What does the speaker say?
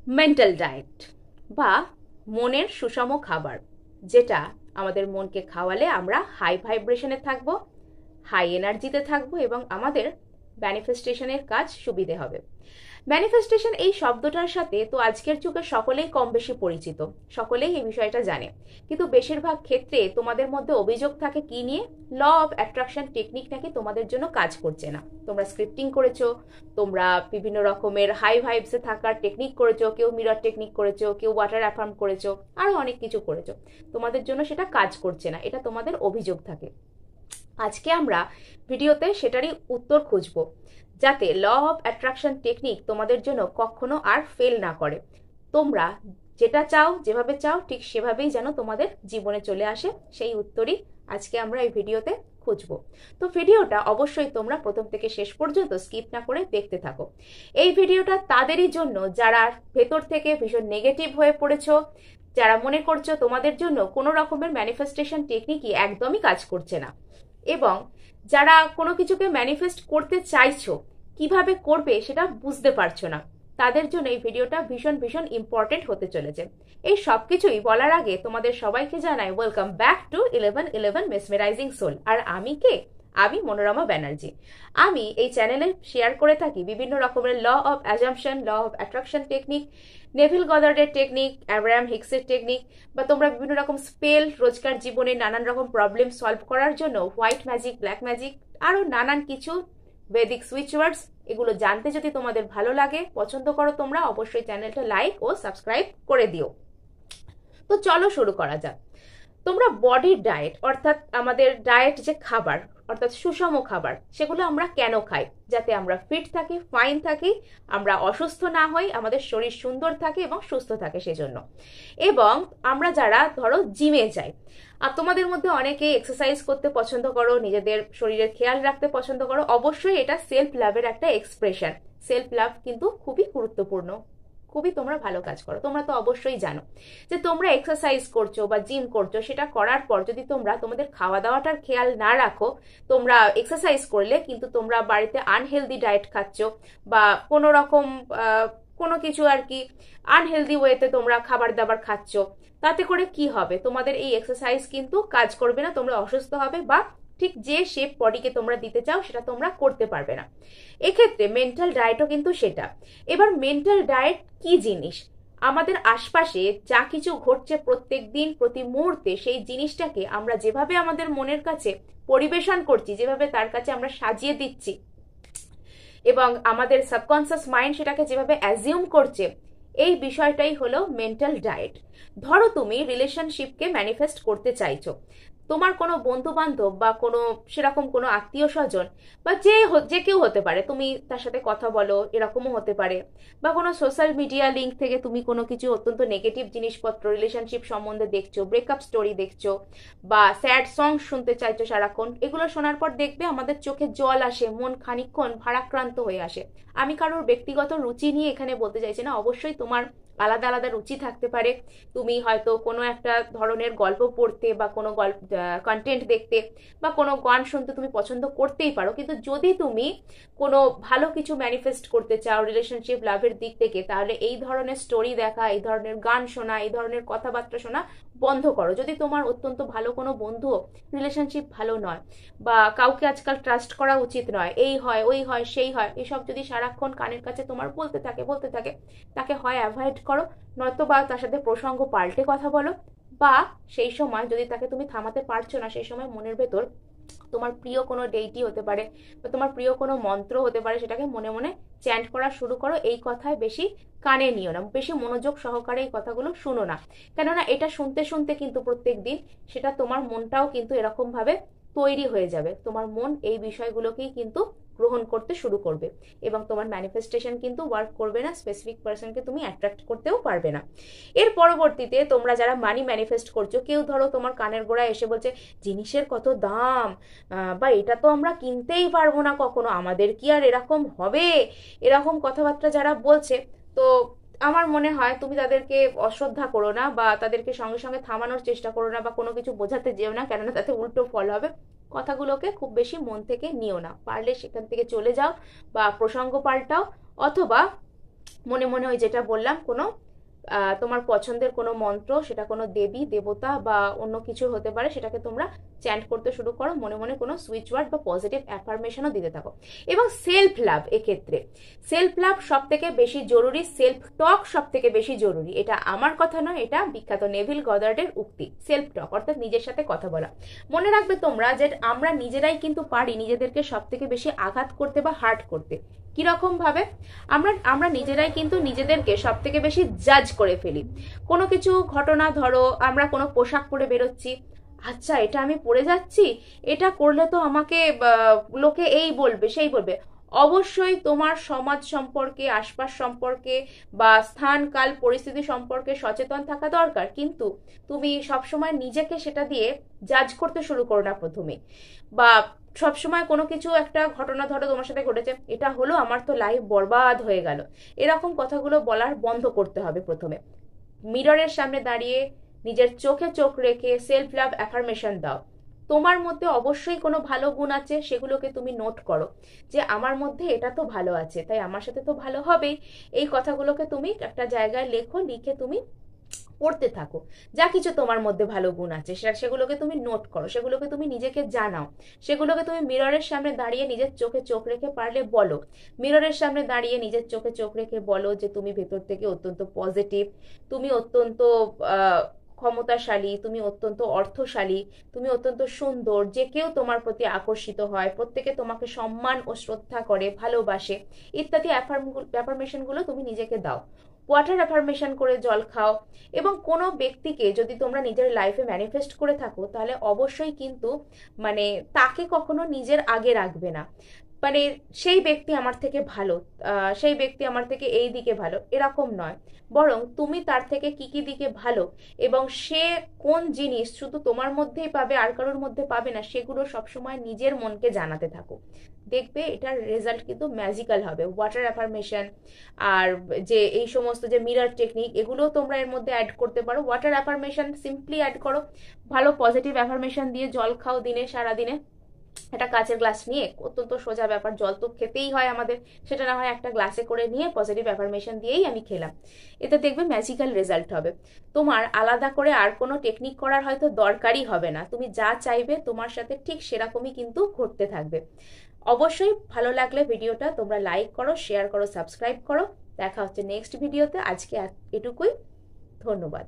Mental diet বা মনের সুষম খাবার, যেটা আমাদের মনকে খাওয়ালে আমরা হাই ভাইব্রেশনে থাকবো, হাই এনার্জিতে থাকবো এবং আমাদের ম্যানিফেস্টেশনের কাজ সুবিধে হবে। ম্যানিফেস্টেশন এই শব্দটার সাথে তো আজকের যুগে সকলেই কম বেশি পরিচিত, সকলেই এই বিষয়টা জানে, কিন্তু বেশিরভাগ ক্ষেত্রে তোমাদের মধ্যে অভিযোগ থাকে কি নিয়ে? ল অফ অ্যাট্রাকশন টেকনিক নাকি তোমাদের জন্য কাজ করছে না। তোমরা স্ক্রিপ্টিং করেছো, তোমরা বিভিন্ন রকমের হাই ভাইবসে থাকার টেকনিক করেছো, কেউ মিরর টেকনিক করেছো, কেউ ওয়াটার অ্যাফার্ম করেছো, আরো অনেক কিছু করেছো, তোমাদের জন্য সেটা কাজ করছে না, এটা তোমাদের অভিযোগ থাকে। আজকে আমরা ভিডিওতে সেটারই উত্তর খুঁজব, যাতে ল অফ অ্যাট্রাকশন টেকনিক তোমাদের জন্য কখনো আর ফেল না করে। তোমরা যেটা চাও, যেভাবে চাও, ঠিক সেভাবেই যেন তোমাদের জীবনে চলে আসে, সেই উত্তরই আজকে আমরা এই ভিডিওতে খুঁজব। তো ভিডিওটা অবশ্যই তোমরা প্রথম থেকে শেষ পর্যন্ত স্কিপ না করে দেখতে থাকো। এই ভিডিওটা তাদেরই জন্য যারা ভেতর থেকে ভীষণ নেগেটিভ হয়ে পড়েছো, যারা মনে করছো তোমাদের জন্য কোনো রকমের ম্যানিফেস্টেশন টেকনিকই একদমই কাজ করছে না, এবং যারা কোনো কিছুকে ম্যানিফেস্ট করতে চাইছো, কিভাবে করবে সেটা বুঝতে পারছো না, তাদের জন্য এই ভিডিওটা ভীষণ ভীষণ ইম্পর্টেন্ট হতে চলেছে। এই সব কিছুই বলার আগে তোমাদের সবাইকে জানাই welcome back to 1111 mesmerising soul. আর আমি কে? আমি মনোরমা ব্যানার্জি। আমি এই চ্যানেলে শেয়ার করে থাকি বিভিন্ন রকমের law of assumption, law of attraction technique, Neville গদার্ডের টেকনিক, অ্যাব্রাহাম হিক্সের টেকনিক, বা তোমরা বিভিন্ন রকম স্পেল, রোজকার জীবনে নানান রকম প্রবলেম সলভ করার জন্য হোয়াইট ম্যাজিক, ব্ল্যাক ম্যাজিক, আরও নানান কিছু বেদিক সুইচ ওয়ার্ডস, এগুলো জানতে যদি তোমাদের ভালো লাগে, পছন্দ করো, তোমরা অবশ্যই চ্যানেলটা লাইক ও সাবস্ক্রাইব করে দিও। তো চলো শুরু করা যাক। তোমরা বডির ডায়েট, অর্থাৎ আমাদের ডায়েট যে খাবার, অর্থাৎ সুষম খাবার, সেগুলো আমরা কেন খাই? যাতে আমরা ফিট থাকি, ফাইন থাকি, আমরা অসুস্থ না হই, আমাদের শরীর সুন্দর থাকে এবং সুস্থ থাকে সেজন্য। এবং আমরা যারা ধরো জিমে যাই, আর তোমাদের মধ্যে অনেকে এক্সারসাইজ করতে পছন্দ করো, নিজেদের শরীরের খেয়াল রাখতে পছন্দ করো, অবশ্যই এটা সেলফ লাভের একটা এক্সপ্রেশন। সেলফ লাভ কিন্তু খুবই গুরুত্বপূর্ণ, খুবই তোমরা ভালো কাজ করো। তোমরা তো অবশ্যই জানো যে তোমরা এক্সারসাইজ করছো বা জিম করছো, সেটা করার পর যদি তোমরা তোমাদের খাওয়া দাওয়াটার খেয়াল না রাখো, তোমরা এক্সারসাইজ করলে কিন্তু তোমরা বাড়িতে আনহেলদি ডায়েট খাচ্ছ, বা কোনো রকম কোনো কিছু আর কি আনহেলদি ওয়েতে তোমরা খাবার দাবার খাচ্ছ, তাতে করে কি হবে? তোমাদের এই এক্সারসাইজ কিন্তু কাজ করবে না, তোমরা অসুস্থ হবে, বা ঠিক যে শেপ বডিকে তোমরা দিতে চাও সেটা তোমরা করতে পারবে না। এক্ষেত্রে মেন্টাল ডায়েটও কিন্তু সেটা। এবার মেন্টাল ডায়েট কি জিনিস? আমাদের আশপাশে যা কিছু ঘটছে প্রত্যেক দিন, প্রতি মুহূর্তে, সেই জিনিসটাকে আমরা যেভাবে আমাদের মনের কাছে পরিবেশন করছি, যেভাবে তার কাছে আমরা সাজিয়ে দিচ্ছি, এবং আমাদের সাবকনসিয়াস মাইন্ড সেটাকে যেভাবে অ্যাজিউম করছে, এই বিষয়টাই হলো মেন্টাল ডায়েট। ধরো তুমি রিলেশনশিপকে ম্যানিফেস্ট করতে চাইছো, তোমার কোনো বন্ধু বান্ধব বা কোনো সেরকম কোনো আত্মীয় স্বজন বা যে কেউ হতে পারে, তুমি তার সাথে কথা বলো, এরকমও হতে পারে, বা কোনো সোশ্যাল মিডিয়া লিঙ্ক থেকে তুমি কোনো কিছু অত্যন্ত নেগেটিভ জিনিসপত্র রিলেশনশিপ সম্বন্ধে দেখছো, ব্রেকআপ স্টোরি দেখছো, বা স্যাড সং শুনতে চাইছো সারাক্ষণ, এগুলো শোনার পর দেখবে আমাদের চোখে জল আসে, মন খানিকক্ষণ ভারাক্রান্ত হয়ে আসে। আমি কারোর ব্যক্তিগত রুচি নিয়ে এখানে বলতে চাইছি না, অবশ্যই তোমার আলাদা আলাদা রুচি থাকতে পারে। তুমি হয়তো কোনো একটা ধরনের গল্প পড়তে বা কোনো গল্প কন্টেন্ট দেখতে বা কোনো গান শুনতে তুমি পছন্দ করতেই পারো, কিন্তু যদি তুমি কোনো ভালো কিছু ম্যানিফেস্ট করতে চাও রিলেশনশিপ লাভের দিক থেকে, তাহলে এই ধরনের স্টোরি দেখা, এই ধরনের গান শোনা, এই ধরনের কথাবার্তা শোনা বন্ধ করো। যদি তোমার অত্যন্ত ভালো কোনো বন্ধু, রিলেশনশিপ ভালো নয়, বা কাউকে আজকাল ট্রাস্ট করা উচিত নয়, এই হয় ওই হয় সেই হয়, এসব যদি সারাক্ষণ কানের কাছে তোমার বলতে থাকে, তাকে হয় অ্যাভয়েড করো, নয়তো বা তার সাথে প্রসঙ্গ পাল্টে কথা বলো, বা সেই সময় যদি তাকে তুমি থামাতে পারছো না, সেই সময় মনের ভেতর তোমার প্রিয় কোনো ডেইটি হতে পারে বা তোমার প্রিয় কোনো মন্ত্র হতে পারে, সেটাকে মনে মনে চ্যান্ট করা শুরু করো। এই কথায় বেশি কানে নিও না, বেশি মনোযোগ সহকারে এই কথাগুলো শুনো না, কেননা এটা শুনতে শুনতে কিন্তু প্রত্যেক দিন সেটা তোমার মনটাও কিন্তু এরকম ভাবে তৈরি হয়ে যাবে। তোমার মন এই বিষয়গুলোকেই কিন্তু গ্রহণ করতে শুরু করবে, এবং তোমার ম্যানিফেস্টেশন কিন্তু ওয়ার্ক করবে না, স্পেসিফিক পার্সনকে তুমি অ্যাট্রাক্ট করতেও পারবে না। এর পরবর্তীতে তোমরা যারা মানি ম্যানিফেস্ট করছো, কেউ ধরো তোমার কানের গোড়ায় এসে বলছে জিনিসের কত দাম, বা এটা তো আমরা কিনতেই পারবো না কখনো, আমাদের কি আর এরকম হবে, এরকম কথাবার্তা যারা বলছে, তো আমার মনে হয় তুমি তাদেরকে অশ্রদ্ধা করো না, বা তাদেরকে সঙ্গে সঙ্গে থামানোর চেষ্টা করো না, বা কোনো কিছু বোঝাতে যেও না, কেননা তাতে উল্টো ফল হবে। কথাগুলোকে খুব বেশি মন থেকে নিও না, পারলে সেখান থেকে চলে যাও বা প্রসঙ্গ পাল্টাও, অথবা মনে মনে ওই যেটা বললাম কোনো তোমার পছন্দের কোনো মন্ত্র, সেটা কোনো দেবী দেবতা বা অন্য কিছু হতে পারে, সেটাকে তোমরা চ্যান্ট করতে শুরু করো, মনে মনে কোনো সুইচ ওয়ার্ড বা পজিটিভ অ্যাফার্মেশনও দিতে থাকো। এবং সেলফ লাভ, এক্ষেত্রে সেলফ লাভ সব থেকে বেশি জরুরি, সেলফ টক সব থেকে বেশি জরুরি। এটা আমার কথা নয়, এটা বিখ্যাত নেভিল গদার্ডের উক্তি। সেলফ টক অর্থাৎ নিজের সাথে কথা বলা। মনে রাখবে তোমরা যে আমরা নিজেরাই কিন্তু পারি নিজেদেরকে সব থেকে বেশি আঘাত করতে বা হার্ট করতে। কিরকম ভাবে? আমরা নিজেরাই কিন্তু নিজেদেরকে সব থেকে বেশি জাজ করে ফেলি। কোনো কিছু ঘটনা, ধরো আমরা কোনো পোশাক পরে বেরোচ্ছি, আচ্ছা এটা আমি পরে যাচ্ছি, এটা করলে তো আমাকে লোকে এই বলবে সেই বলবে। অবশ্যই তোমার সমাজ সম্পর্কে, আশপাশ সম্পর্কে বা স্থান কাল পরিস্থিতি সম্পর্কে সচেতন থাকা দরকার, কিন্তু তুমি সবসময় নিজেকে সেটা দিয়ে জাজ করতে শুরু করো না প্রথমে। বা সবসময় কোনো কিছু একটা ঘটনা ধরো তোমার সাথে ঘটেছে, এটা হলো আমার তো লাইফ বরবাদ হয়ে গেল, এরকম কথাগুলো বলার বন্ধ করতে হবে প্রথমে। মিররের সামনে দাঁড়িয়ে নিজের চোখে চোখ রেখে সেলফ লাভ অ্যাফার্মেশন দাও। তোমার মধ্যে অবশ্যই কোনো ভালো গুণ আছে, সেগুলোকে তুমি নোট করো যে আমার মধ্যে এটা তো ভালো আছে, তাই আমার সাথে তো ভালো হবেই। এই কথাগুলোকে তুমি একটা জায়গায় লেখো, লিখে তুমি পড়তে থাকো। যা কিছু তোমার মধ্যে ভালো গুণ আছে সেগুলোকে তুমি নোট করো, সেগুলোকে তুমি নিজেকে জানাও, সেগুলোকে তুমি মিররের সামনে দাঁড়িয়ে নিজের চোখে চোখ রেখে পারলে বলো। মিররের সামনে দাঁড়িয়ে নিজের চোখে চোখ রেখে বলো যে তুমি ভেতর থেকে অত্যন্ত পজিটিভ, তুমি অত্যন্ত ক্ষমতাশালী, তুমি অত্যন্ত অর্থশালী, তুমি অত্যন্ত সুন্দর, যে কেউ তোমার প্রতি আকর্ষিত হয়, প্রত্যেকে তোমাকে সম্মান ও শ্রদ্ধা করে, ভালোবাসে, ইত্যাদি অ্যাফার্মেশনগুলো তুমি নিজেকে দাও। ওয়াটার অ্যাফার্মেশন করে জল খাও। এবং কোনো ব্যক্তিকে যদি তোমরা নিজের লাইফে ম্যানিফেস্ট করে থাকো, তাহলে অবশ্যই কিন্তু মানে তাকে কখনো নিজের আগে রাখবে না। মানে সেই ব্যক্তি আমার থেকে ভালো, সেই ব্যক্তি আমার থেকে এই দিকে ভালো, এরকম নয়। বরং তুমি তার থেকে কি কি দিকে ভালো এবং সে কোন জিনিস শুধু তোমার মধ্যেই পাবে আর কারোর মধ্যে পাবে না, সেগুলো সবসময় নিজের মনকে জানাতে থাকো। দেখবে এটার রেজাল্ট কিন্তু ম্যাজিক্যাল হবে। ওয়াটার অ্যাফার্মেশন আর যে এই সমস্ত যে মিরর টেকনিক, এগুলোও তোমরা এর মধ্যে অ্যাড করতে পারো। ওয়াটার অ্যাফার্মেশন সিম্পলি অ্যাড করো, ভালো পজিটিভ অ্যাফার্মেশন দিয়ে জল খাও দিনে, সারাদিনে একটা কাচের গ্লাস নিয়ে, অত্যন্ত সোজা ব্যাপার, জল তো খেতেই হয় আমাদের, সেটা না হয় একটা গ্লাসে করে নিয়ে পজিটিভ অ্যাফার্মেশন দিয়েই আমি খেলাম, এতে দেখবে ম্যাজিক্যাল রেজাল্ট হবে। তোমার আলাদা করে আর কোনো টেকনিক করার হয়তো দরকারই হবে না, তুমি যা চাইবে তোমার সাথে ঠিক সেরকমই কিন্তু ঘটতে থাকবে। অবশ্যই ভালো লাগলে ভিডিওটা তোমরা লাইক করো, শেয়ার করো, সাবস্ক্রাইব করো। দেখা হচ্ছে নেক্সট ভিডিওতে। আজকে এটুকুই, ধন্যবাদ।